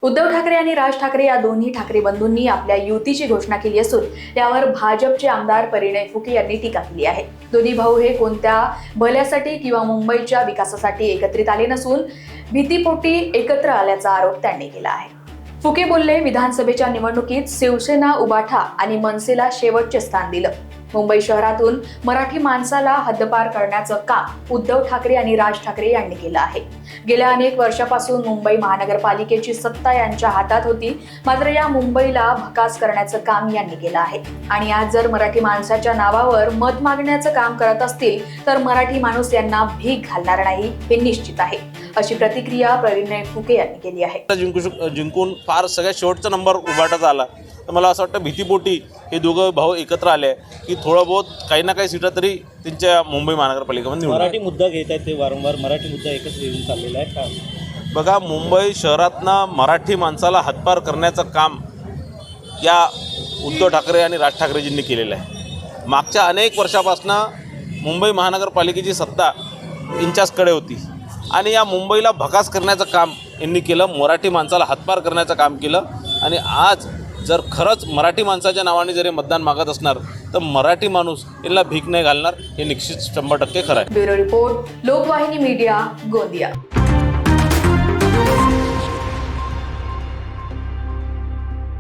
उद्धव ठाकरे आणि राज ठाकरे या दोन्ही ठाकरे बंधूंनी आपल्या युतीची घोषणा केली असून यावर भाजपचे आमदार परिणय फुके यांनी टीका केली आहे। दोन्ही भाऊ हे कोणत्या भल्यासाठी किंवा मुंबईच्या विकासासाठी एकत्रित आले नसून भीतीपोटी एकत्र आल्याचा आरोप त्यांनी केला आहे। फुके बोलले, विधानसभेच्या निवडणुकीत शिवसेना, उबाठा आणि मनसेला शेवटचे स्थान दिलं। मुंबई शहरातून मराठी माणसाला हद्दपार करण्याचं काम उद्धव ठाकरे आणि राज ठाकरे यांनी केलं आहे। गेल्या अनेक वर्षापासून मुंबई महानगरपालिकेची सत्ता यांच्या हातात होती, मात्र या मुंबईला भकास करण्याचं काम यांनी केलं आहे। आणि आज जर मराठी माणसाच्या नावावर मत मागण्याचं काम करत असतील तर मराठी माणूस यांना भीक घालणार नाही हे निश्चित आहे, अशी प्रतिक्रिया परिणय फुके यांनी केली आहे। जिंकून फार सगळ्यात शेवटचा नंबर उभाटाचा आला, तर मला असं वाटतं भीतीपोटी हे दोघं भाऊ एकत्र आले की थोडं बहुत काही ना काही सीटा तरी त्यांच्या मुंबई महानगरपालिकेमध्ये निवडून मराठी मुद्दा घेत आहेत ते वारंवार, मराठी मुद्दा एकच येऊन चाललेला आहे का? बघा, मुंबई शहरातनं मराठी माणसाला हातपार करण्याचं काम या उद्धव ठाकरे आणि राज ठाकरेजींनी केलेलं आहे। मागच्या अनेक वर्षापासून मुंबई महानगरपालिकेची सत्ता यांच्याचकडे होती आणि या मुंबईला भकास करण्याचं काम यांनी केलं, मराठी माणसाला हातपार करण्याचं काम केलं। आणि आज जर खरंच मराठी माणसाच्या नावाने जरी मतदान मागत असणार तर मराठी माणूस यांना भीक नाही घालणार, हे निश्चित 100% खरं आहे। Bureau report, Lokvahini media, Gondia.